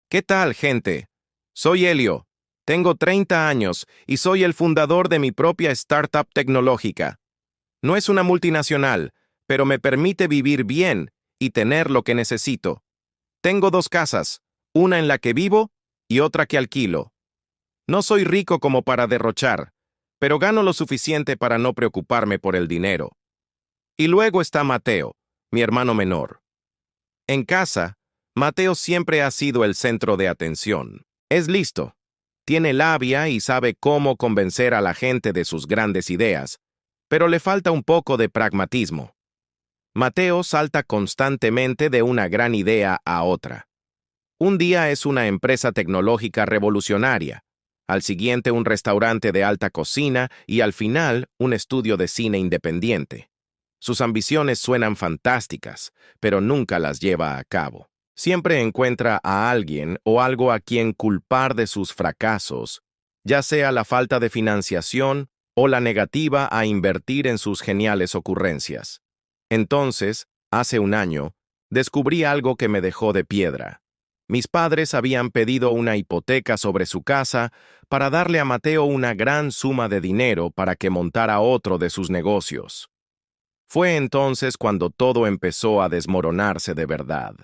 ¿Qué tal, gente? Soy Helio. Tengo 30 años y soy el fundador de mi propia startup tecnológica. No es una multinacional, pero me permite vivir bien y tener lo que necesito. Tengo dos casas, una en la que vivo y otra que alquilo. No soy rico como para derrochar, pero gano lo suficiente para no preocuparme por el dinero. Y luego está Mateo, mi hermano menor. En casa, Mateo siempre ha sido el centro de atención. Es listo, tiene labia y sabe cómo convencer a la gente de sus grandes ideas, pero le falta un poco de pragmatismo. Mateo salta constantemente de una gran idea a otra. Un día es una empresa tecnológica revolucionaria, al siguiente un restaurante de alta cocina y al final un estudio de cine independiente. Sus ambiciones suenan fantásticas, pero nunca las lleva a cabo. Siempre encuentra a alguien o algo a quien culpar de sus fracasos, ya sea la falta de financiación o la negativa a invertir en sus geniales ocurrencias. Entonces, hace un año, descubrí algo que me dejó de piedra. Mis padres habían pedido una hipoteca sobre su casa para darle a Mateo una gran suma de dinero para que montara otro de sus negocios. Fue entonces cuando todo empezó a desmoronarse de verdad.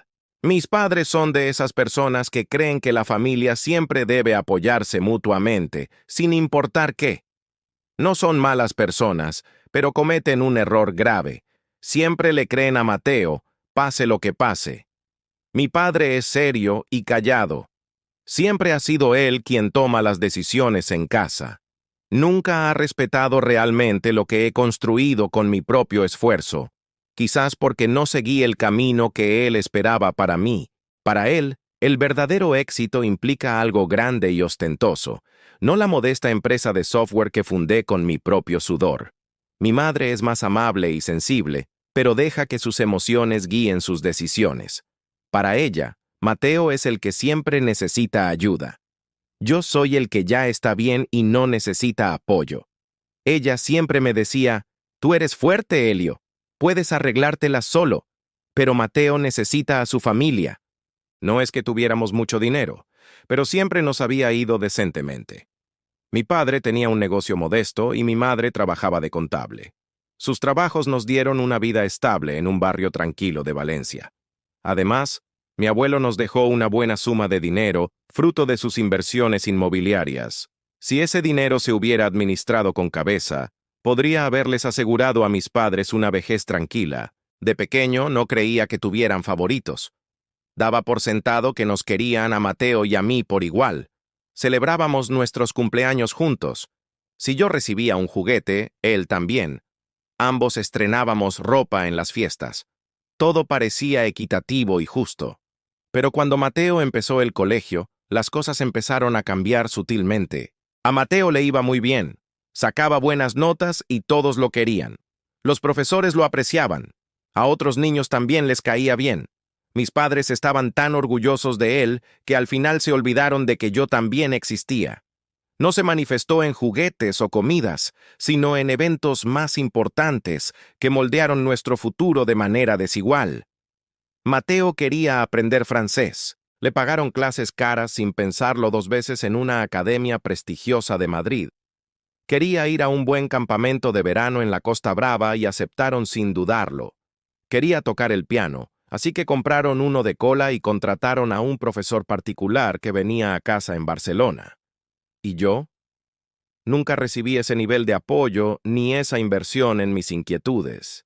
Mis padres son de esas personas que creen que la familia siempre debe apoyarse mutuamente, sin importar qué. No son malas personas, pero cometen un error grave. Siempre le creen a Mateo, pase lo que pase. Mi padre es serio y callado. Siempre ha sido él quien toma las decisiones en casa. Nunca ha respetado realmente lo que he construido con mi propio esfuerzo, quizás porque no seguí el camino que él esperaba para mí. Para él, el verdadero éxito implica algo grande y ostentoso, no la modesta empresa de software que fundé con mi propio sudor. Mi madre es más amable y sensible, pero deja que sus emociones guíen sus decisiones. Para ella, Mateo es el que siempre necesita ayuda. Yo soy el que ya está bien y no necesita apoyo. Ella siempre me decía, tú eres fuerte, Helio, puedes arreglártela solo, pero Mateo necesita a su familia. No es que tuviéramos mucho dinero, pero siempre nos había ido decentemente. Mi padre tenía un negocio modesto y mi madre trabajaba de contable. Sus trabajos nos dieron una vida estable en un barrio tranquilo de Valencia. Además, mi abuelo nos dejó una buena suma de dinero, fruto de sus inversiones inmobiliarias. Si ese dinero se hubiera administrado con cabeza, podría haberles asegurado a mis padres una vejez tranquila. De pequeño no creía que tuvieran favoritos. Daba por sentado que nos querían a Mateo y a mí por igual. Celebrábamos nuestros cumpleaños juntos. Si yo recibía un juguete, él también. Ambos estrenábamos ropa en las fiestas. Todo parecía equitativo y justo. Pero cuando Mateo empezó el colegio, las cosas empezaron a cambiar sutilmente. A Mateo le iba muy bien. Sacaba buenas notas y todos lo querían. Los profesores lo apreciaban. A otros niños también les caía bien. Mis padres estaban tan orgullosos de él que al final se olvidaron de que yo también existía. No se manifestó en juguetes o comidas, sino en eventos más importantes que moldearon nuestro futuro de manera desigual. Mateo quería aprender francés. Le pagaron clases caras sin pensarlo dos veces en una academia prestigiosa de Madrid. Quería ir a un buen campamento de verano en la Costa Brava y aceptaron sin dudarlo. Quería tocar el piano, así que compraron uno de cola y contrataron a un profesor particular que venía a casa en Barcelona. ¿Y yo? Nunca recibí ese nivel de apoyo ni esa inversión en mis inquietudes.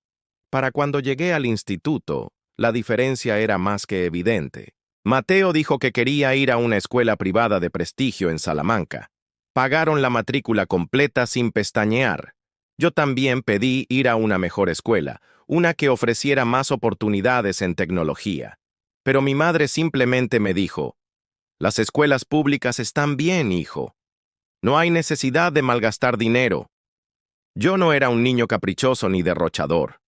Para cuando llegué al instituto, la diferencia era más que evidente. Mateo dijo que quería ir a una escuela privada de prestigio en Salamanca. Pagaron la matrícula completa sin pestañear. Yo también pedí ir a una mejor escuela, una que ofreciera más oportunidades en tecnología. Pero mi madre simplemente me dijo, las escuelas públicas están bien, hijo. No hay necesidad de malgastar dinero. Yo no era un niño caprichoso ni derrochador.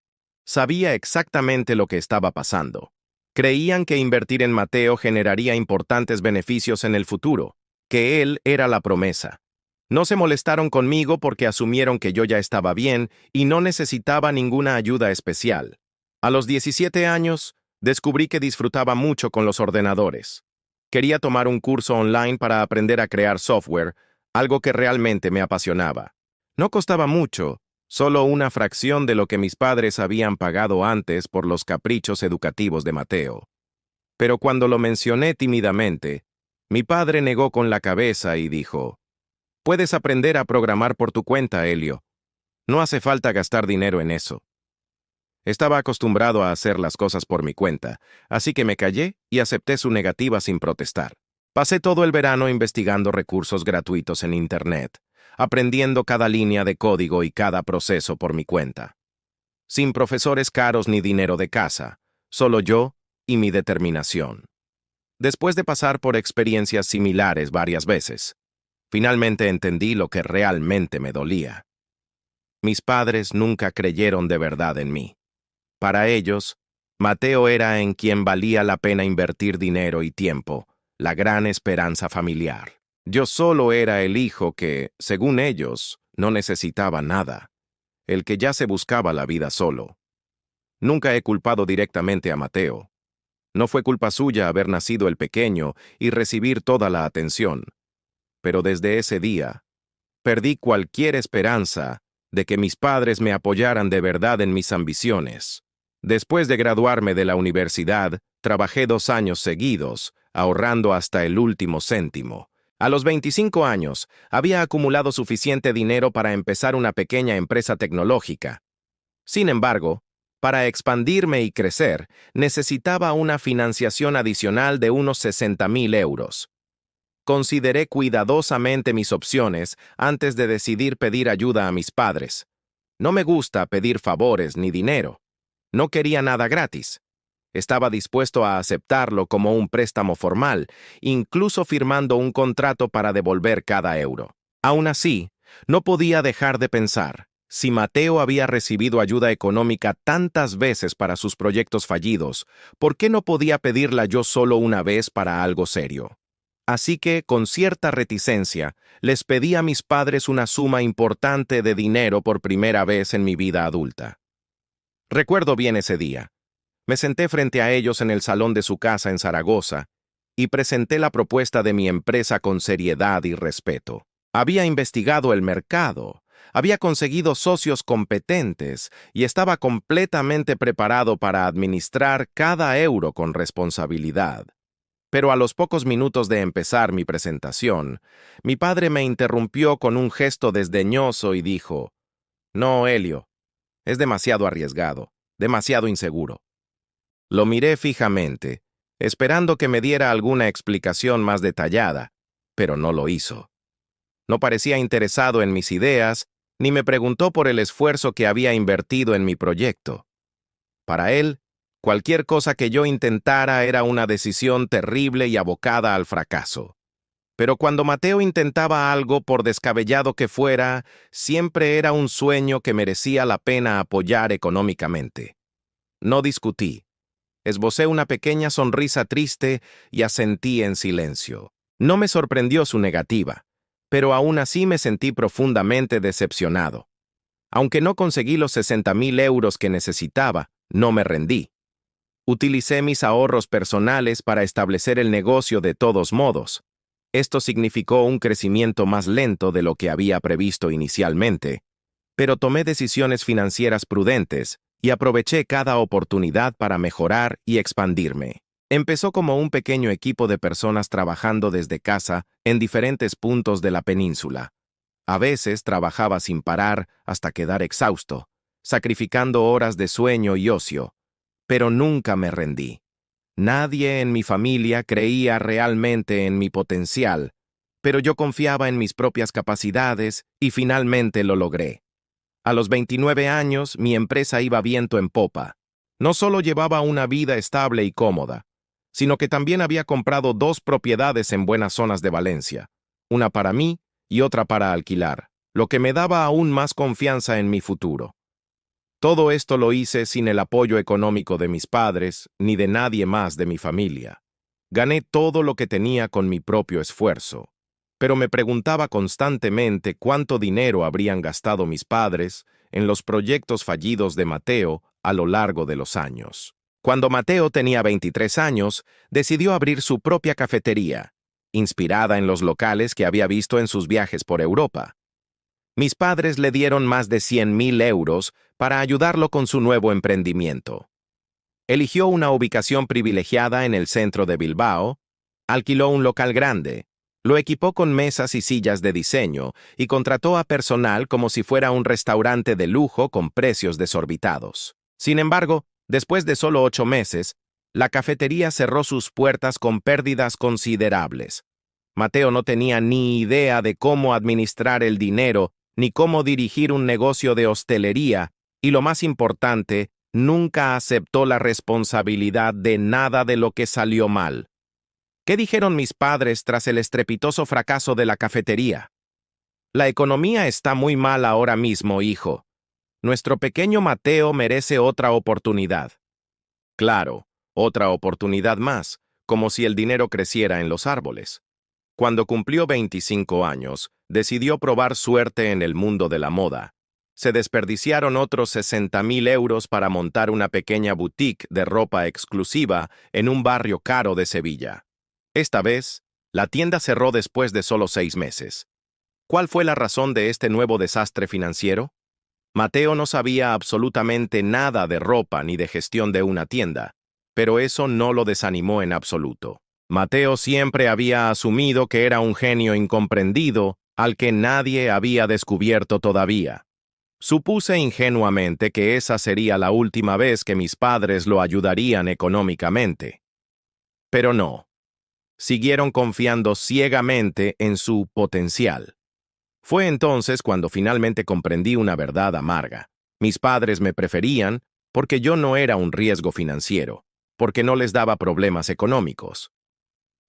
Sabía exactamente lo que estaba pasando. Creían que invertir en Mateo generaría importantes beneficios en el futuro, que él era la promesa. No se molestaron conmigo porque asumieron que yo ya estaba bien y no necesitaba ninguna ayuda especial. A los 17 años, descubrí que disfrutaba mucho con los ordenadores. Quería tomar un curso online para aprender a crear software, algo que realmente me apasionaba. No costaba mucho, solo una fracción de lo que mis padres habían pagado antes por los caprichos educativos de Mateo. Pero cuando lo mencioné tímidamente, mi padre negó con la cabeza y dijo: «Puedes aprender a programar por tu cuenta, Helio. No hace falta gastar dinero en eso». Estaba acostumbrado a hacer las cosas por mi cuenta, así que me callé y acepté su negativa sin protestar. Pasé todo el verano investigando recursos gratuitos en Internet, aprendiendo cada línea de código y cada proceso por mi cuenta. Sin profesores caros ni dinero de casa, solo yo y mi determinación. Después de pasar por experiencias similares varias veces, finalmente entendí lo que realmente me dolía. Mis padres nunca creyeron de verdad en mí. Para ellos, Mateo era en quien valía la pena invertir dinero y tiempo, la gran esperanza familiar. Yo solo era el hijo que, según ellos, no necesitaba nada, el que ya se buscaba la vida solo. Nunca he culpado directamente a Mateo. No fue culpa suya haber nacido el pequeño y recibir toda la atención. Pero desde ese día, perdí cualquier esperanza de que mis padres me apoyaran de verdad en mis ambiciones. Después de graduarme de la universidad, trabajé 2 años seguidos, ahorrando hasta el último céntimo. A los 25 años, había acumulado suficiente dinero para empezar una pequeña empresa tecnológica. Sin embargo, para expandirme y crecer, necesitaba una financiación adicional de unos 60.000 euros. Consideré cuidadosamente mis opciones antes de decidir pedir ayuda a mis padres. No me gusta pedir favores ni dinero. No quería nada gratis. Estaba dispuesto a aceptarlo como un préstamo formal, incluso firmando un contrato para devolver cada euro. Aún así, no podía dejar de pensar, si Mateo había recibido ayuda económica tantas veces para sus proyectos fallidos, ¿por qué no podía pedirla yo solo una vez para algo serio? Así que, con cierta reticencia, les pedí a mis padres una suma importante de dinero por primera vez en mi vida adulta. Recuerdo bien ese día. Me senté frente a ellos en el salón de su casa en Zaragoza y presenté la propuesta de mi empresa con seriedad y respeto. Había investigado el mercado, había conseguido socios competentes y estaba completamente preparado para administrar cada euro con responsabilidad. Pero a los pocos minutos de empezar mi presentación, mi padre me interrumpió con un gesto desdeñoso y dijo: «No, Helio, es demasiado arriesgado, demasiado inseguro». Lo miré fijamente, esperando que me diera alguna explicación más detallada, pero no lo hizo. No parecía interesado en mis ideas, ni me preguntó por el esfuerzo que había invertido en mi proyecto. Para él, cualquier cosa que yo intentara era una decisión terrible y abocada al fracaso. Pero cuando Mateo intentaba algo, por descabellado que fuera, siempre era un sueño que merecía la pena apoyar económicamente. No discutí. Esbocé una pequeña sonrisa triste y asentí en silencio. No me sorprendió su negativa, pero aún así me sentí profundamente decepcionado. Aunque no conseguí los 60.000 euros que necesitaba, no me rendí. Utilicé mis ahorros personales para establecer el negocio de todos modos. Esto significó un crecimiento más lento de lo que había previsto inicialmente, pero tomé decisiones financieras prudentes y aproveché cada oportunidad para mejorar y expandirme. Empezó como un pequeño equipo de personas trabajando desde casa en diferentes puntos de la península. A veces trabajaba sin parar hasta quedar exhausto, sacrificando horas de sueño y ocio, pero nunca me rendí. Nadie en mi familia creía realmente en mi potencial, pero yo confiaba en mis propias capacidades y finalmente lo logré. A los 29 años, mi empresa iba viento en popa. No solo llevaba una vida estable y cómoda, sino que también había comprado 2 propiedades en buenas zonas de Valencia, una para mí y otra para alquilar, lo que me daba aún más confianza en mi futuro. Todo esto lo hice sin el apoyo económico de mis padres ni de nadie más de mi familia. Gané todo lo que tenía con mi propio esfuerzo, pero me preguntaba constantemente cuánto dinero habrían gastado mis padres en los proyectos fallidos de Mateo a lo largo de los años. Cuando Mateo tenía 23 años, decidió abrir su propia cafetería, inspirada en los locales que había visto en sus viajes por Europa. Mis padres le dieron más de 100.000 euros para ayudarlo con su nuevo emprendimiento. Eligió una ubicación privilegiada en el centro de Bilbao, alquiló un local grande, lo equipó con mesas y sillas de diseño y contrató a personal como si fuera un restaurante de lujo con precios desorbitados. Sin embargo, después de solo 8 meses, la cafetería cerró sus puertas con pérdidas considerables. Mateo no tenía ni idea de cómo administrar el dinero ni cómo dirigir un negocio de hostelería y, lo más importante, nunca aceptó la responsabilidad de nada de lo que salió mal. ¿Qué dijeron mis padres tras el estrepitoso fracaso de la cafetería? La economía está muy mal ahora mismo, hijo. Nuestro pequeño Mateo merece otra oportunidad. Claro, otra oportunidad más, como si el dinero creciera en los árboles. Cuando cumplió 25 años, decidió probar suerte en el mundo de la moda. Se desperdiciaron otros 60.000 euros para montar una pequeña boutique de ropa exclusiva en un barrio caro de Sevilla. Esta vez, la tienda cerró después de solo 6 meses. ¿Cuál fue la razón de este nuevo desastre financiero? Mateo no sabía absolutamente nada de ropa ni de gestión de una tienda, pero eso no lo desanimó en absoluto. Mateo siempre había asumido que era un genio incomprendido al que nadie había descubierto todavía. Supuse ingenuamente que esa sería la última vez que mis padres lo ayudarían económicamente. Pero no. Siguieron confiando ciegamente en su potencial. Fue entonces cuando finalmente comprendí una verdad amarga. Mis padres me preferían porque yo no era un riesgo financiero, porque no les daba problemas económicos.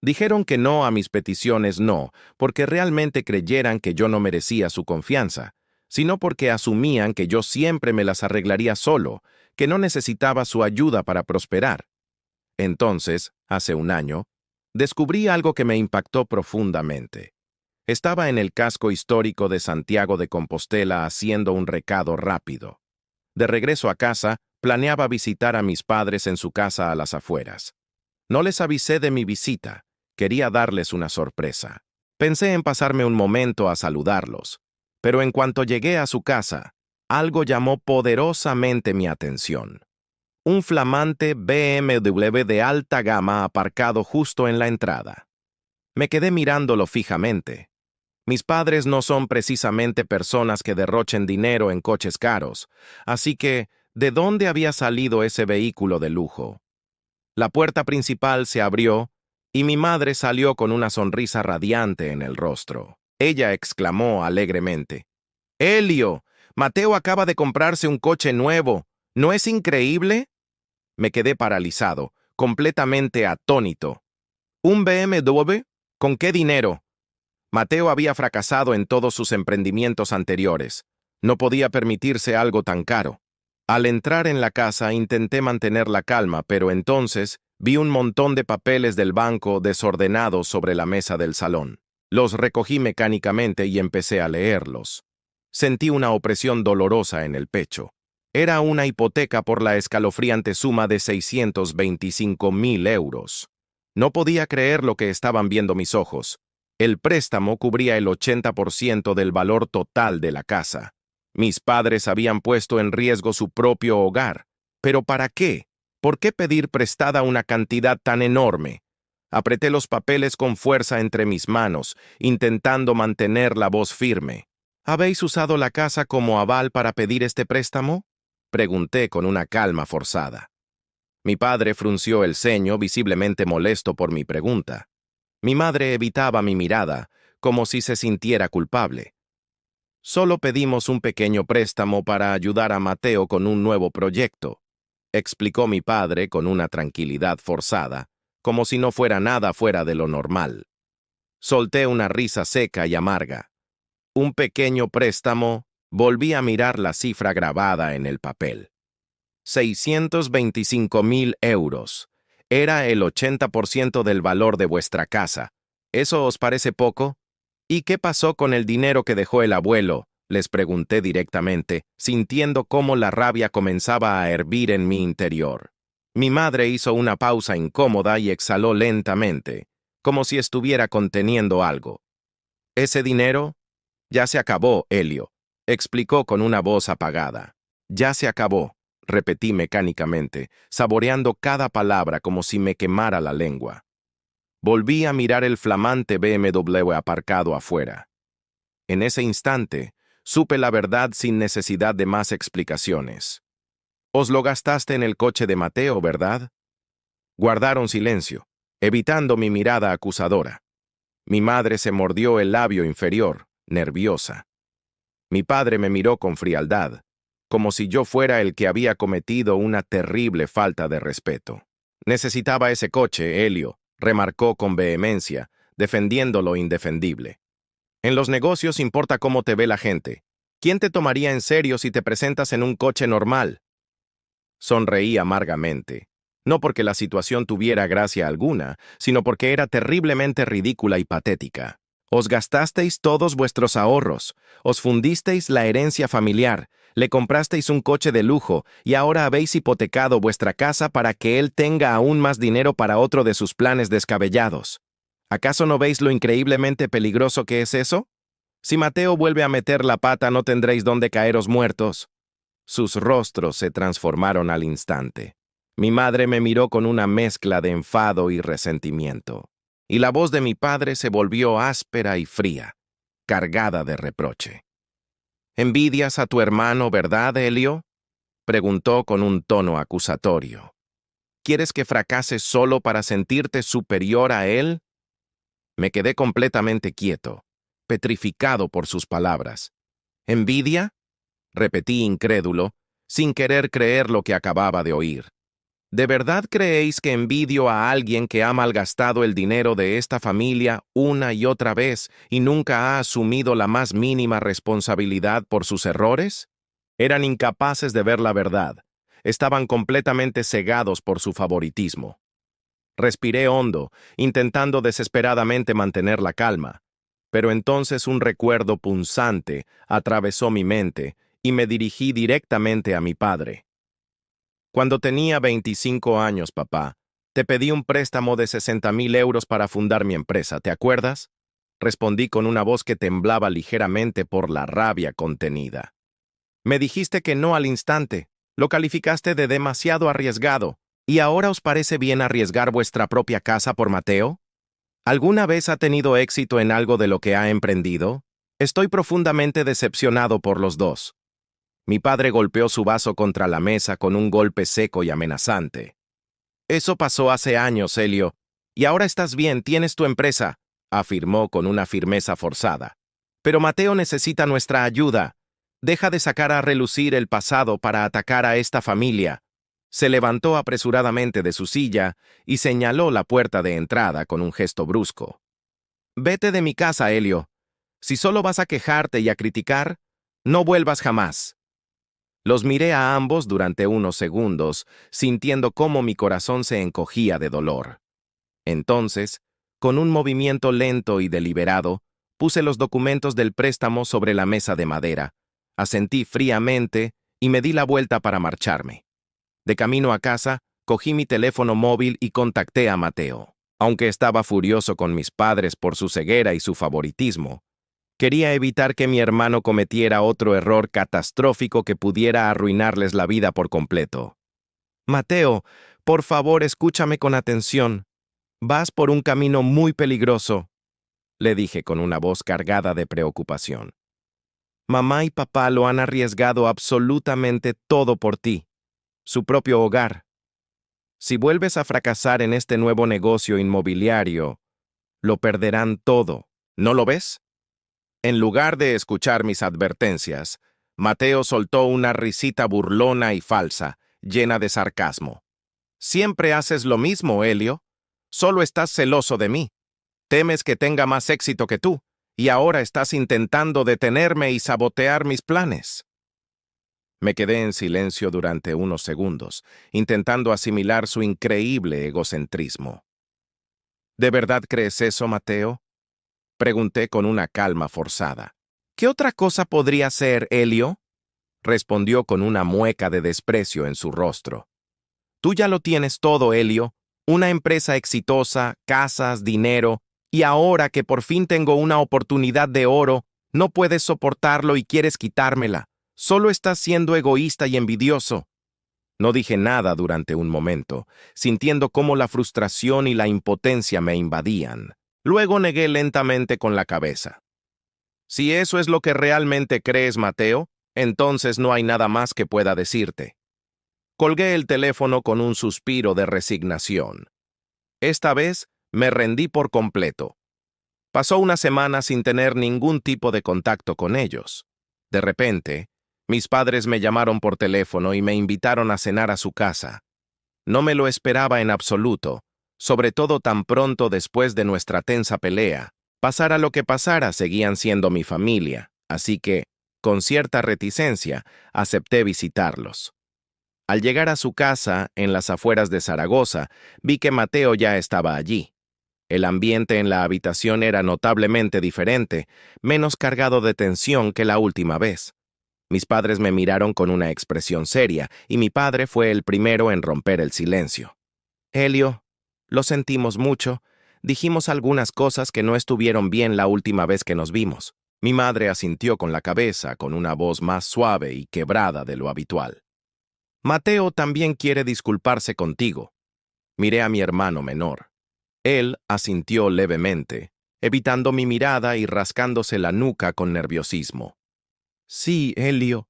Dijeron que no a mis peticiones no, porque realmente creyeran que yo no merecía su confianza, sino porque asumían que yo siempre me las arreglaría solo, que no necesitaba su ayuda para prosperar. Entonces, hace un año, descubrí algo que me impactó profundamente. Estaba en el casco histórico de Santiago de Compostela haciendo un recado rápido. De regreso a casa, planeaba visitar a mis padres en su casa a las afueras. No les avisé de mi visita, quería darles una sorpresa. Pensé en pasarme un momento a saludarlos, pero en cuanto llegué a su casa, algo llamó poderosamente mi atención. Un flamante BMW de alta gama aparcado justo en la entrada. Me quedé mirándolo fijamente. Mis padres no son precisamente personas que derrochen dinero en coches caros, así que, ¿de dónde había salido ese vehículo de lujo? La puerta principal se abrió y mi madre salió con una sonrisa radiante en el rostro. Ella exclamó alegremente: «Elio, Mateo acaba de comprarse un coche nuevo. ¿No es increíble?». Me quedé paralizado, completamente atónito. ¿Un BMW? ¿Con qué dinero? Mateo había fracasado en todos sus emprendimientos anteriores. No podía permitirse algo tan caro. Al entrar en la casa intenté mantener la calma, pero entonces vi un montón de papeles del banco desordenados sobre la mesa del salón. Los recogí mecánicamente y empecé a leerlos. Sentí una opresión dolorosa en el pecho. Era una hipoteca por la escalofriante suma de 625.000 euros. No podía creer lo que estaban viendo mis ojos. El préstamo cubría el 80% del valor total de la casa. Mis padres habían puesto en riesgo su propio hogar. ¿Pero para qué? ¿Por qué pedir prestada una cantidad tan enorme? Apreté los papeles con fuerza entre mis manos, intentando mantener la voz firme. ¿Habéis usado la casa como aval para pedir este préstamo?, pregunté con una calma forzada. Mi padre frunció el ceño, visiblemente molesto por mi pregunta. Mi madre evitaba mi mirada, como si se sintiera culpable. Solo pedimos un pequeño préstamo para ayudar a Mateo con un nuevo proyecto, explicó mi padre con una tranquilidad forzada, como si no fuera nada fuera de lo normal. Solté una risa seca y amarga. Un pequeño préstamo. Volví a mirar la cifra grabada en el papel. 625.000 euros. Era el 80% del valor de vuestra casa. ¿Eso os parece poco? ¿Y qué pasó con el dinero que dejó el abuelo?, les pregunté directamente, sintiendo cómo la rabia comenzaba a hervir en mi interior. Mi madre hizo una pausa incómoda y exhaló lentamente, como si estuviera conteniendo algo. Ese dinero ya se acabó, Helio, explicó con una voz apagada. Ya se acabó, repetí mecánicamente, saboreando cada palabra como si me quemara la lengua. Volví a mirar el flamante BMW aparcado afuera. En ese instante, supe la verdad sin necesidad de más explicaciones. Os lo gastaste en el coche de Mateo, ¿verdad? Guardaron silencio, evitando mi mirada acusadora. Mi madre se mordió el labio inferior, nerviosa. Mi padre me miró con frialdad, como si yo fuera el que había cometido una terrible falta de respeto. Necesitaba ese coche, Helio, remarcó con vehemencia, defendiendo lo indefendible. En los negocios importa cómo te ve la gente. ¿Quién te tomaría en serio si te presentas en un coche normal? Sonreí amargamente, no porque la situación tuviera gracia alguna, sino porque era terriblemente ridícula y patética. Os gastasteis todos vuestros ahorros, os fundisteis la herencia familiar, le comprasteis un coche de lujo y ahora habéis hipotecado vuestra casa para que él tenga aún más dinero para otro de sus planes descabellados. ¿Acaso no veis lo increíblemente peligroso que es eso? Si Mateo vuelve a meter la pata, no tendréis dónde caeros muertos. Sus rostros se transformaron al instante. Mi madre me miró con una mezcla de enfado y resentimiento, y la voz de mi padre se volvió áspera y fría, cargada de reproche. ¿Envidias a tu hermano, verdad, Helio? Preguntó con un tono acusatorio. ¿Quieres que fracases solo para sentirte superior a él? Me quedé completamente quieto, petrificado por sus palabras. ¿Envidia? Repetí incrédulo, sin querer creer lo que acababa de oír. ¿De verdad creéis que envidio a alguien que ha malgastado el dinero de esta familia una y otra vez y nunca ha asumido la más mínima responsabilidad por sus errores? Eran incapaces de ver la verdad. Estaban completamente cegados por su favoritismo. Respiré hondo, intentando desesperadamente mantener la calma, pero entonces un recuerdo punzante atravesó mi mente y me dirigí directamente a mi padre. Cuando tenía 25 años, papá, te pedí un préstamo de 60,000 euros para fundar mi empresa, ¿te acuerdas? Respondí con una voz que temblaba ligeramente por la rabia contenida. Me dijiste que no al instante, lo calificaste de demasiado arriesgado, ¿y ahora os parece bien arriesgar vuestra propia casa por Mateo? ¿Alguna vez ha tenido éxito en algo de lo que ha emprendido? Estoy profundamente decepcionado por los dos. Mi padre golpeó su vaso contra la mesa con un golpe seco y amenazante. Eso pasó hace años, Helio, y ahora estás bien, tienes tu empresa, afirmó con una firmeza forzada. Pero Mateo necesita nuestra ayuda. Deja de sacar a relucir el pasado para atacar a esta familia. Se levantó apresuradamente de su silla y señaló la puerta de entrada con un gesto brusco. Vete de mi casa, Helio. Si solo vas a quejarte y a criticar, no vuelvas jamás. Los miré a ambos durante unos segundos, sintiendo cómo mi corazón se encogía de dolor. Entonces, con un movimiento lento y deliberado, puse los documentos del préstamo sobre la mesa de madera, asentí fríamente y me di la vuelta para marcharme. De camino a casa, cogí mi teléfono móvil y contacté a Mateo. Aunque estaba furioso con mis padres por su ceguera y su favoritismo, quería evitar que mi hermano cometiera otro error catastrófico que pudiera arruinarles la vida por completo. Mateo, por favor, escúchame con atención. Vas por un camino muy peligroso, le dije con una voz cargada de preocupación. Mamá y papá lo han arriesgado absolutamente todo por ti, su propio hogar. Si vuelves a fracasar en este nuevo negocio inmobiliario, lo perderán todo, ¿no lo ves? En lugar de escuchar mis advertencias, Mateo soltó una risita burlona y falsa, llena de sarcasmo. Siempre haces lo mismo, Helio. Solo estás celoso de mí. Temes que tenga más éxito que tú, y ahora estás intentando detenerme y sabotear mis planes. Me quedé en silencio durante unos segundos, intentando asimilar su increíble egocentrismo. ¿De verdad crees eso, Mateo? Pregunté con una calma forzada. ¿Qué otra cosa podría ser, Helio? Respondió con una mueca de desprecio en su rostro. Tú ya lo tienes todo, Helio. Una empresa exitosa, casas, dinero, y ahora que por fin tengo una oportunidad de oro, no puedes soportarlo y quieres quitármela. Solo estás siendo egoísta y envidioso. No dije nada durante un momento, sintiendo cómo la frustración y la impotencia me invadían. Luego negué lentamente con la cabeza. Si eso es lo que realmente crees, Mateo, entonces no hay nada más que pueda decirte. Colgué el teléfono con un suspiro de resignación. Esta vez me rendí por completo. Pasó una semana sin tener ningún tipo de contacto con ellos. De repente, mis padres me llamaron por teléfono y me invitaron a cenar a su casa. No me lo esperaba en absoluto, sobre todo tan pronto después de nuestra tensa pelea. Pasara lo que pasara, seguían siendo mi familia, así que, con cierta reticencia, acepté visitarlos. Al llegar a su casa, en las afueras de Zaragoza, vi que Mateo ya estaba allí. El ambiente en la habitación era notablemente diferente, menos cargado de tensión que la última vez. Mis padres me miraron con una expresión seria, y mi padre fue el primero en romper el silencio. Helio, lo sentimos mucho. Dijimos algunas cosas que no estuvieron bien la última vez que nos vimos. Mi madre asintió con la cabeza, con una voz más suave y quebrada de lo habitual. Mateo también quiere disculparse contigo. Miré a mi hermano menor. Él asintió levemente, evitando mi mirada y rascándose la nuca con nerviosismo. Sí, Helio.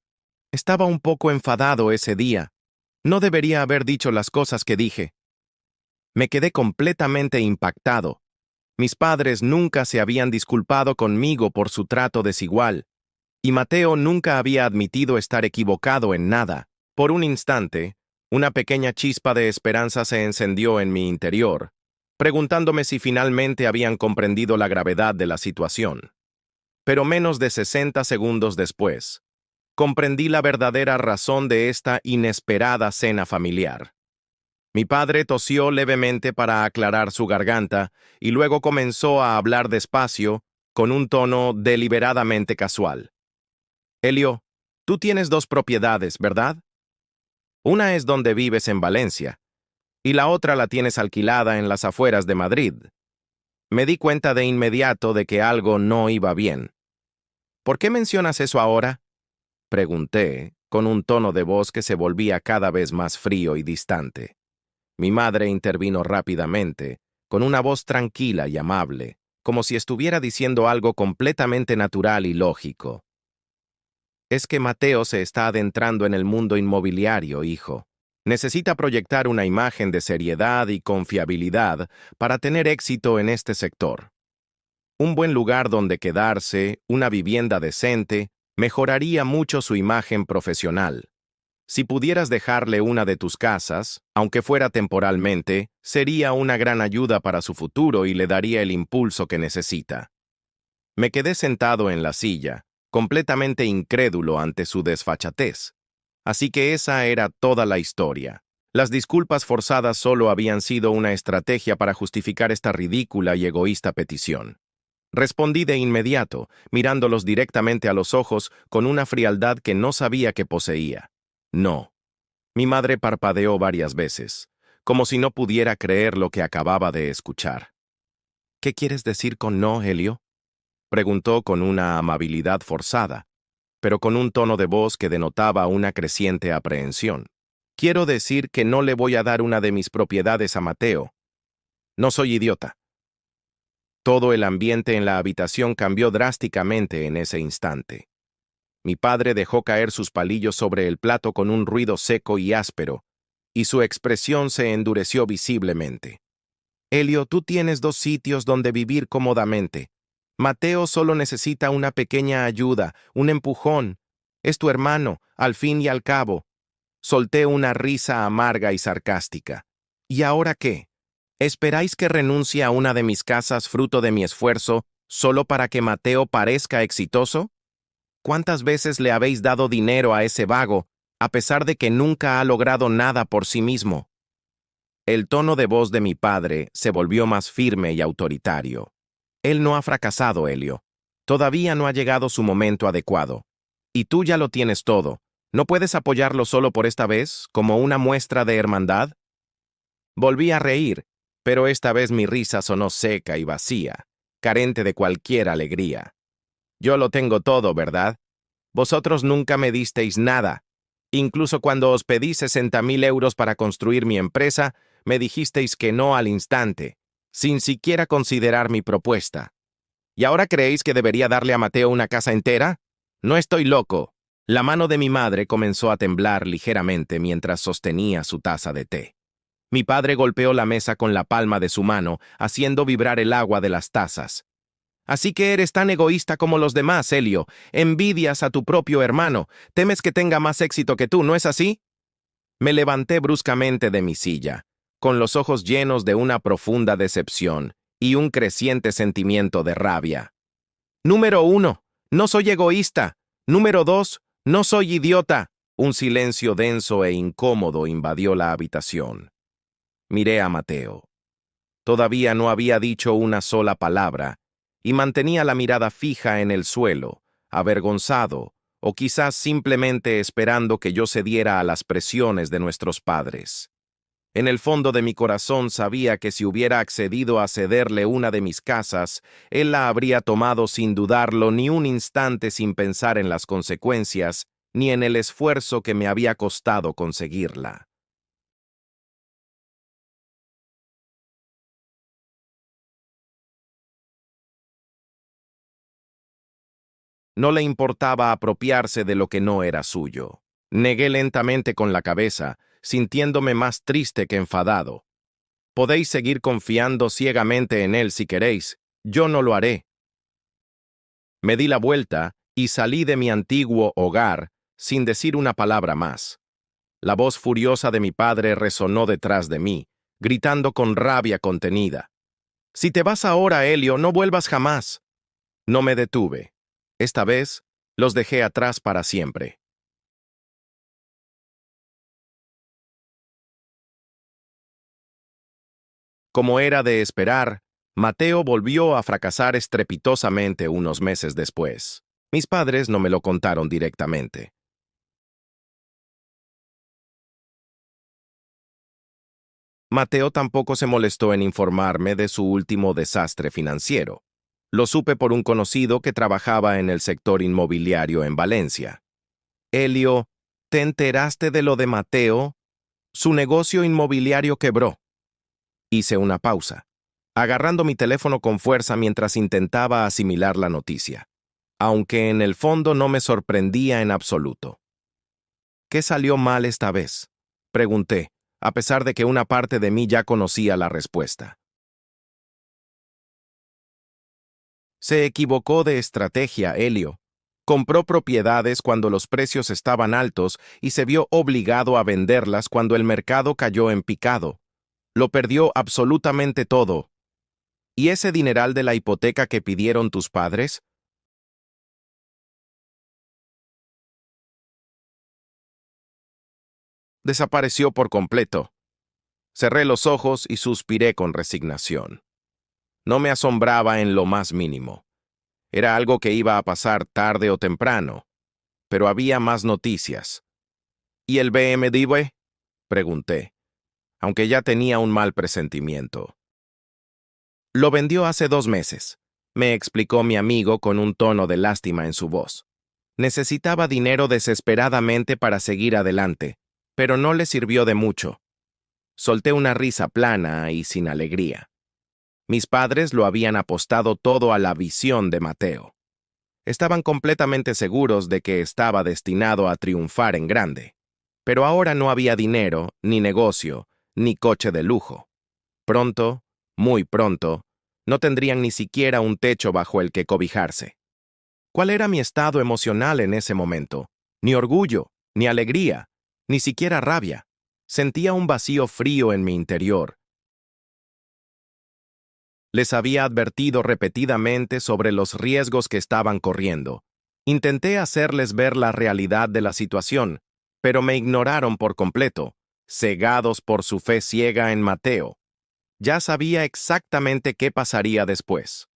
Estaba un poco enfadado ese día. No debería haber dicho las cosas que dije. Me quedé completamente impactado. Mis padres nunca se habían disculpado conmigo por su trato desigual, y Mateo nunca había admitido estar equivocado en nada. Por un instante, una pequeña chispa de esperanza se encendió en mi interior, preguntándome si finalmente habían comprendido la gravedad de la situación. Pero menos de 60 segundos después, comprendí la verdadera razón de esta inesperada cena familiar. Mi padre tosió levemente para aclarar su garganta y luego comenzó a hablar despacio, con un tono deliberadamente casual. Helio, tú tienes 2 propiedades, ¿verdad? Una es donde vives en Valencia, y la otra la tienes alquilada en las afueras de Madrid. Me di cuenta de inmediato de que algo no iba bien. ¿Por qué mencionas eso ahora?, pregunté, con un tono de voz que se volvía cada vez más frío y distante. Mi madre intervino rápidamente, con una voz tranquila y amable, como si estuviera diciendo algo completamente natural y lógico. Es que Mateo se está adentrando en el mundo inmobiliario, hijo. Necesita proyectar una imagen de seriedad y confiabilidad para tener éxito en este sector. Un buen lugar donde quedarse, una vivienda decente, mejoraría mucho su imagen profesional. Si pudieras dejarle una de tus casas, aunque fuera temporalmente, sería una gran ayuda para su futuro y le daría el impulso que necesita. Me quedé sentado en la silla, completamente incrédulo ante su desfachatez. Así que esa era toda la historia. Las disculpas forzadas solo habían sido una estrategia para justificar esta ridícula y egoísta petición. Respondí de inmediato, mirándolos directamente a los ojos con una frialdad que no sabía que poseía. No. Mi madre parpadeó varias veces, como si no pudiera creer lo que acababa de escuchar. ¿Qué quieres decir con no, Helio?, preguntó con una amabilidad forzada, pero con un tono de voz que denotaba una creciente aprehensión. Quiero decir que no le voy a dar una de mis propiedades a Mateo. No soy idiota. Todo el ambiente en la habitación cambió drásticamente en ese instante. Mi padre dejó caer sus palillos sobre el plato con un ruido seco y áspero, y su expresión se endureció visiblemente. Helio, tú tienes 2 sitios donde vivir cómodamente. Mateo solo necesita una pequeña ayuda, un empujón. Es tu hermano, al fin y al cabo. Solté una risa amarga y sarcástica. ¿Y ahora qué? ¿Esperáis que renuncie a una de mis casas fruto de mi esfuerzo solo para que Mateo parezca exitoso? ¿Cuántas veces le habéis dado dinero a ese vago, a pesar de que nunca ha logrado nada por sí mismo? El tono de voz de mi padre se volvió más firme y autoritario. Él no ha fracasado, Helio. Todavía no ha llegado su momento adecuado. Y tú ya lo tienes todo. ¿No puedes apoyarlo solo por esta vez, como una muestra de hermandad? Volví a reír, pero esta vez mi risa sonó seca y vacía, carente de cualquier alegría. Yo lo tengo todo, ¿verdad? Vosotros nunca me disteis nada. Incluso cuando os pedí 60.000 euros para construir mi empresa, me dijisteis que no al instante, sin siquiera considerar mi propuesta. ¿Y ahora creéis que debería darle a Mateo una casa entera? No estoy loco. La mano de mi madre comenzó a temblar ligeramente mientras sostenía su taza de té. Mi padre golpeó la mesa con la palma de su mano, haciendo vibrar el agua de las tazas. Así que eres tan egoísta como los demás, Elio. Envidias a tu propio hermano. Temes que tenga más éxito que tú, ¿no es así? Me levanté bruscamente de mi silla, con los ojos llenos de una profunda decepción y un creciente sentimiento de rabia. Número 1. No soy egoísta. Número 2. No soy idiota. Un silencio denso e incómodo invadió la habitación. Miré a Mateo. Todavía no había dicho una sola palabra, y mantenía la mirada fija en el suelo, avergonzado, o quizás simplemente esperando que yo cediera a las presiones de nuestros padres. En el fondo de mi corazón sabía que si hubiera accedido a cederle una de mis casas, él la habría tomado sin dudarlo ni un instante sin pensar en las consecuencias, ni en el esfuerzo que me había costado conseguirla. No le importaba apropiarse de lo que no era suyo. Negué lentamente con la cabeza, sintiéndome más triste que enfadado. Podéis seguir confiando ciegamente en él si queréis, yo no lo haré. Me di la vuelta y salí de mi antiguo hogar sin decir una palabra más. La voz furiosa de mi padre resonó detrás de mí, gritando con rabia contenida. «Si te vas ahora, Elio, no vuelvas jamás». No me detuve. Esta vez, los dejé atrás para siempre. Como era de esperar, Mateo volvió a fracasar estrepitosamente unos meses después. Mis padres no me lo contaron directamente. Mateo tampoco se molestó en informarme de su último desastre financiero. Lo supe por un conocido que trabajaba en el sector inmobiliario en Valencia. Elio, ¿te enteraste de lo de Mateo? Su negocio inmobiliario quebró. Hice una pausa, agarrando mi teléfono con fuerza mientras intentaba asimilar la noticia, aunque en el fondo no me sorprendía en absoluto. ¿Qué salió mal esta vez?, pregunté, a pesar de que una parte de mí ya conocía la respuesta. Se equivocó de estrategia, Elio. Compró propiedades cuando los precios estaban altos y se vio obligado a venderlas cuando el mercado cayó en picado. Lo perdió absolutamente todo. ¿Y ese dineral de la hipoteca que pidieron tus padres? Desapareció por completo. Cerré los ojos y suspiré con resignación. No me asombraba en lo más mínimo. Era algo que iba a pasar tarde o temprano, pero había más noticias. ¿Y el BMW? Pregunté, aunque ya tenía un mal presentimiento. Lo vendió hace 2 meses, me explicó mi amigo con un tono de lástima en su voz. Necesitaba dinero desesperadamente para seguir adelante, pero no le sirvió de mucho. Solté una risa plana y sin alegría. Mis padres lo habían apostado todo a la visión de Mateo. Estaban completamente seguros de que estaba destinado a triunfar en grande. Pero ahora no había dinero, ni negocio, ni coche de lujo. Pronto, muy pronto, no tendrían ni siquiera un techo bajo el que cobijarse. ¿Cuál era mi estado emocional en ese momento? Ni orgullo, ni alegría, ni siquiera rabia. Sentía un vacío frío en mi interior. Les había advertido repetidamente sobre los riesgos que estaban corriendo. Intenté hacerles ver la realidad de la situación, pero me ignoraron por completo, cegados por su fe ciega en Mateo. Ya sabía exactamente qué pasaría después.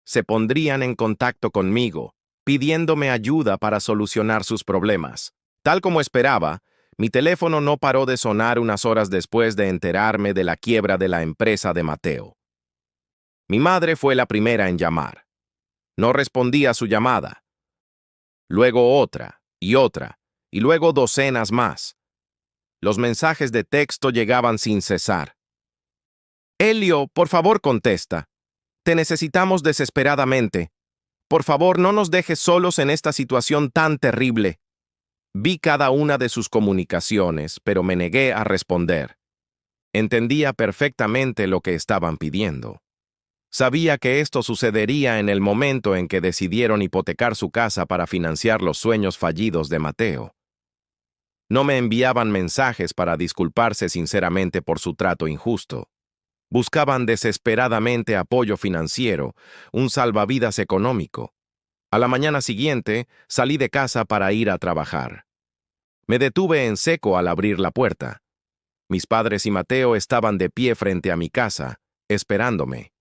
Se pondrían en contacto conmigo, pidiéndome ayuda para solucionar sus problemas. Tal como esperaba, mi teléfono no paró de sonar unas horas después de enterarme de la quiebra de la empresa de Mateo. Mi madre fue la primera en llamar. No respondí a su llamada. Luego otra, y luego docenas más. Los mensajes de texto llegaban sin cesar. Elio, por favor, contesta. Te necesitamos desesperadamente. Por favor, no nos dejes solos en esta situación tan terrible. Vi cada una de sus comunicaciones, pero me negué a responder. Entendía perfectamente lo que estaban pidiendo. Sabía que esto sucedería en el momento en que decidieron hipotecar su casa para financiar los sueños fallidos de Mateo. No me enviaban mensajes para disculparse sinceramente por su trato injusto. Buscaban desesperadamente apoyo financiero, un salvavidas económico. A la mañana siguiente, salí de casa para ir a trabajar. Me detuve en seco al abrir la puerta. Mis padres y Mateo estaban de pie frente a mi casa, esperándome.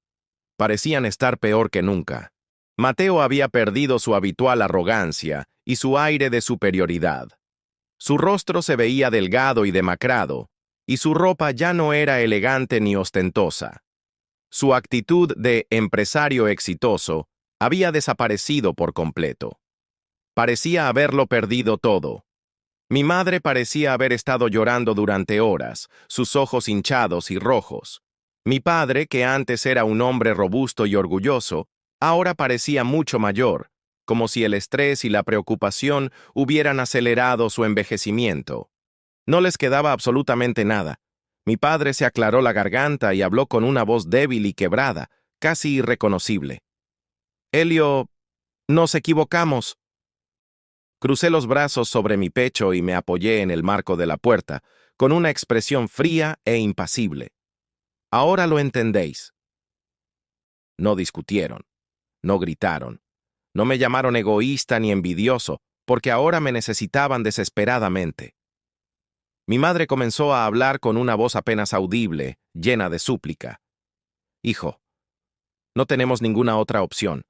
Parecían estar peor que nunca. Mateo había perdido su habitual arrogancia y su aire de superioridad. Su rostro se veía delgado y demacrado, y su ropa ya no era elegante ni ostentosa. Su actitud de empresario exitoso había desaparecido por completo. Parecía haberlo perdido todo. Mi madre parecía haber estado llorando durante horas, sus ojos hinchados y rojos. Mi padre, que antes era un hombre robusto y orgulloso, ahora parecía mucho mayor, como si el estrés y la preocupación hubieran acelerado su envejecimiento. No les quedaba absolutamente nada. Mi padre se aclaró la garganta y habló con una voz débil y quebrada, casi irreconocible. Elio, nos equivocamos. Crucé los brazos sobre mi pecho y me apoyé en el marco de la puerta, con una expresión fría e impasible. Ahora lo entendéis. No discutieron, no gritaron, no me llamaron egoísta ni envidioso, porque ahora me necesitaban desesperadamente. Mi madre comenzó a hablar con una voz apenas audible, llena de súplica. Hijo, no tenemos ninguna otra opción.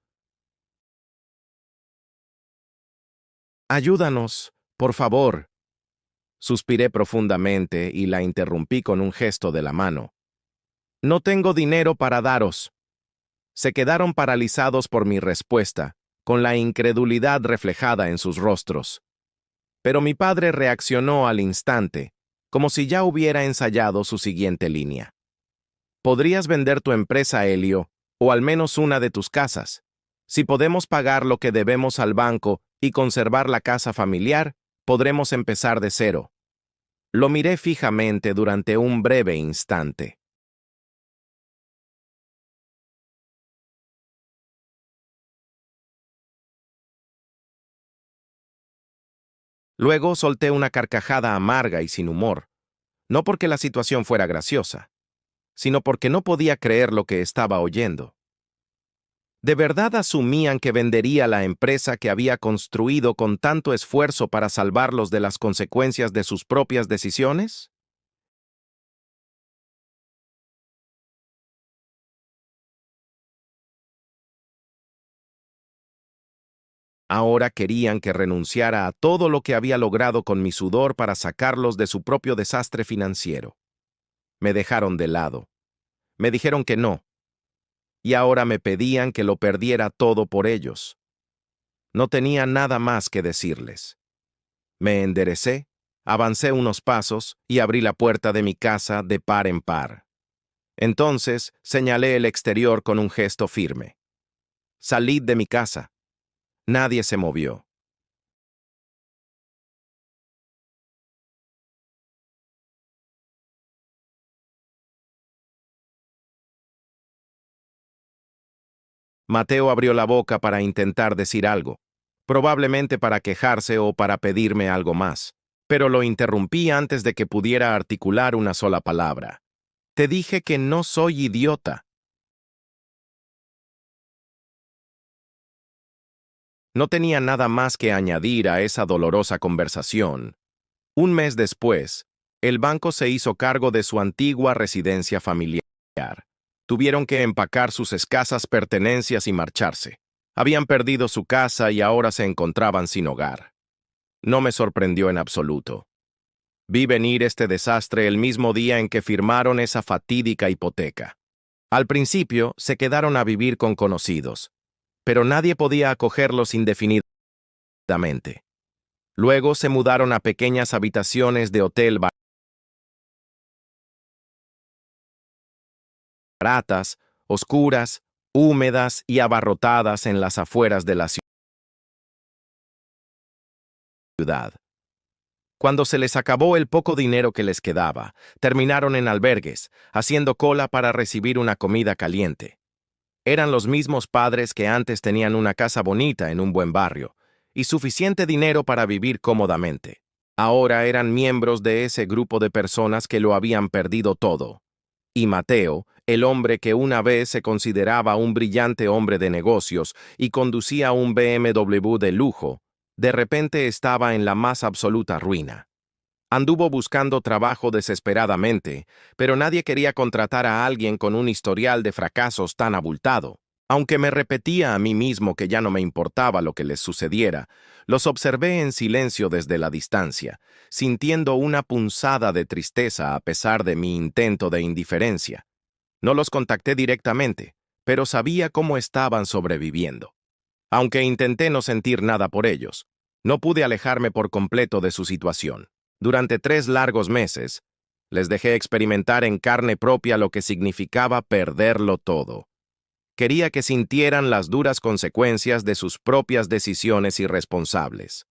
Ayúdanos, por favor. Suspiré profundamente y la interrumpí con un gesto de la mano. No tengo dinero para daros. Se quedaron paralizados por mi respuesta, con la incredulidad reflejada en sus rostros. Pero mi padre reaccionó al instante, como si ya hubiera ensayado su siguiente línea. Podrías vender tu empresa, Elio, o al menos una de tus casas. Si podemos pagar lo que debemos al banco y conservar la casa familiar, podremos empezar de cero. Lo miré fijamente durante un breve instante. Luego solté una carcajada amarga y sin humor, no porque la situación fuera graciosa, sino porque no podía creer lo que estaba oyendo. ¿De verdad asumían que vendería la empresa que había construido con tanto esfuerzo para salvarlos de las consecuencias de sus propias decisiones? Ahora querían que renunciara a todo lo que había logrado con mi sudor para sacarlos de su propio desastre financiero. Me dejaron de lado. Me dijeron que no. Y ahora me pedían que lo perdiera todo por ellos. No tenía nada más que decirles. Me enderecé, avancé unos pasos y abrí la puerta de mi casa de par en par. Entonces señalé el exterior con un gesto firme. Salid de mi casa. Nadie se movió. Mateo abrió la boca para intentar decir algo, probablemente para quejarse o para pedirme algo más, pero lo interrumpí antes de que pudiera articular una sola palabra. Te dije que no soy idiota. No tenía nada más que añadir a esa dolorosa conversación. Un mes después, el banco se hizo cargo de su antigua residencia familiar. Tuvieron que empacar sus escasas pertenencias y marcharse. Habían perdido su casa y ahora se encontraban sin hogar. No me sorprendió en absoluto. Vi venir este desastre el mismo día en que firmaron esa fatídica hipoteca. Al principio se quedaron a vivir con conocidos, pero nadie podía acogerlos indefinidamente. Luego se mudaron a pequeñas habitaciones de hotel baratas, oscuras, húmedas y abarrotadas en las afueras de la ciudad. Cuando se les acabó el poco dinero que les quedaba, terminaron en albergues, haciendo cola para recibir una comida caliente. Eran los mismos padres que antes tenían una casa bonita en un buen barrio y suficiente dinero para vivir cómodamente. Ahora eran miembros de ese grupo de personas que lo habían perdido todo. Y Mateo, el hombre que una vez se consideraba un brillante hombre de negocios y conducía un BMW de lujo, de repente estaba en la más absoluta ruina. Anduvo buscando trabajo desesperadamente, pero nadie quería contratar a alguien con un historial de fracasos tan abultado. Aunque me repetía a mí mismo que ya no me importaba lo que les sucediera, los observé en silencio desde la distancia, sintiendo una punzada de tristeza a pesar de mi intento de indiferencia. No los contacté directamente, pero sabía cómo estaban sobreviviendo. Aunque intenté no sentir nada por ellos, no pude alejarme por completo de su situación. Durante 3 largos meses, les dejé experimentar en carne propia lo que significaba perderlo todo. Quería que sintieran las duras consecuencias de sus propias decisiones irresponsables.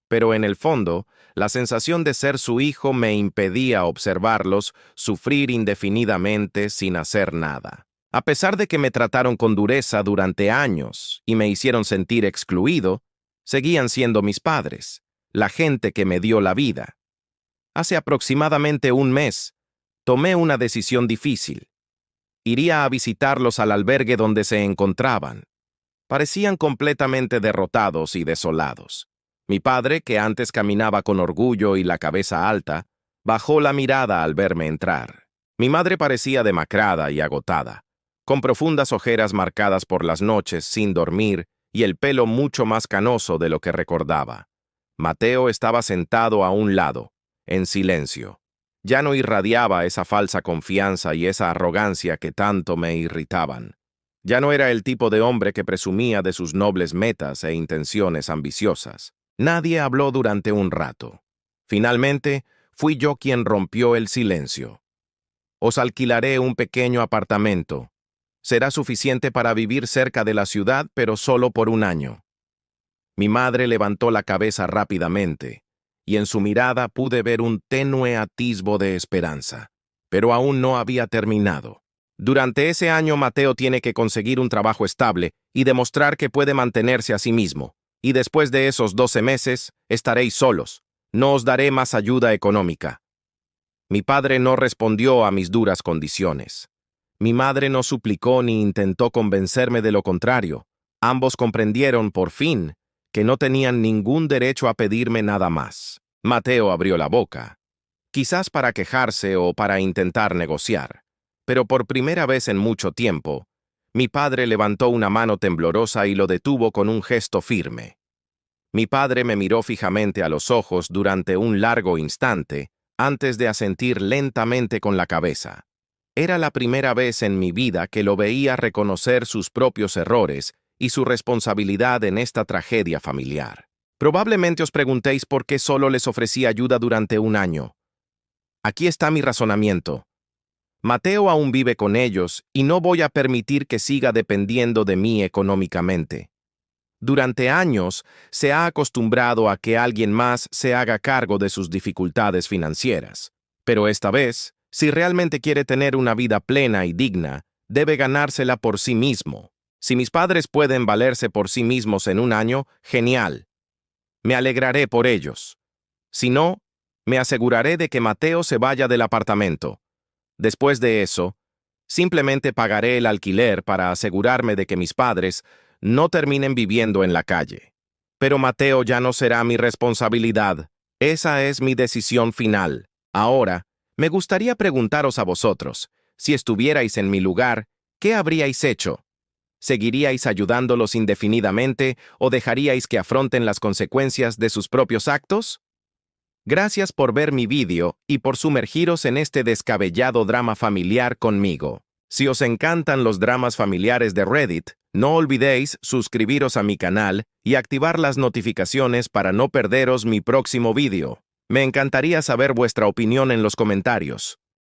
Pero en el fondo, la sensación de ser su hijo me impedía observarlos sufrir indefinidamente sin hacer nada. A pesar de que me trataron con dureza durante años y me hicieron sentir excluido, seguían siendo mis padres, la gente que me dio la vida. Hace aproximadamente un mes, tomé una decisión difícil. Iría a visitarlos al albergue donde se encontraban. Parecían completamente derrotados y desolados. Mi padre, que antes caminaba con orgullo y la cabeza alta, bajó la mirada al verme entrar. Mi madre parecía demacrada y agotada, con profundas ojeras marcadas por las noches sin dormir y el pelo mucho más canoso de lo que recordaba. Mateo estaba sentado a un lado, en silencio. Ya no irradiaba esa falsa confianza y esa arrogancia que tanto me irritaban. Ya no era el tipo de hombre que presumía de sus nobles metas e intenciones ambiciosas. Nadie habló durante un rato. Finalmente, fui yo quien rompió el silencio. Os alquilaré un pequeño apartamento. Será suficiente para vivir cerca de la ciudad, pero solo por un año. Mi madre levantó la cabeza rápidamente, y en su mirada pude ver un tenue atisbo de esperanza. Pero aún no había terminado. Durante ese año Mateo tiene que conseguir un trabajo estable y demostrar que puede mantenerse a sí mismo. Y después de esos 12 meses, estaréis solos. No os daré más ayuda económica. Mi padre no respondió a mis duras condiciones. Mi madre no suplicó ni intentó convencerme de lo contrario. Ambos comprendieron, por fin, que no tenían ningún derecho a pedirme nada más. Mateo abrió la boca, quizás para quejarse o para intentar negociar, pero por primera vez en mucho tiempo, mi padre levantó una mano temblorosa y lo detuvo con un gesto firme. Mi padre me miró fijamente a los ojos durante un largo instante, antes de asentir lentamente con la cabeza. Era la primera vez en mi vida que lo veía reconocer sus propios errores y su responsabilidad en esta tragedia familiar. Probablemente os preguntéis por qué solo les ofrecí ayuda durante un año. Aquí está mi razonamiento. Mateo aún vive con ellos y no voy a permitir que siga dependiendo de mí económicamente. Durante años se ha acostumbrado a que alguien más se haga cargo de sus dificultades financieras. Pero esta vez, si realmente quiere tener una vida plena y digna, debe ganársela por sí mismo. Si mis padres pueden valerse por sí mismos en un año, genial. Me alegraré por ellos. Si no, me aseguraré de que Mateo se vaya del apartamento. Después de eso, simplemente pagaré el alquiler para asegurarme de que mis padres no terminen viviendo en la calle. Pero Mateo ya no será mi responsabilidad. Esa es mi decisión final. Ahora, me gustaría preguntaros a vosotros, si estuvierais en mi lugar, ¿qué habríais hecho? ¿Seguiríais ayudándolos indefinidamente o dejaríais que afronten las consecuencias de sus propios actos? Gracias por ver mi vídeo y por sumergiros en este descabellado drama familiar conmigo. Si os encantan los dramas familiares de Reddit, no olvidéis suscribiros a mi canal y activar las notificaciones para no perderos mi próximo vídeo. Me encantaría saber vuestra opinión en los comentarios.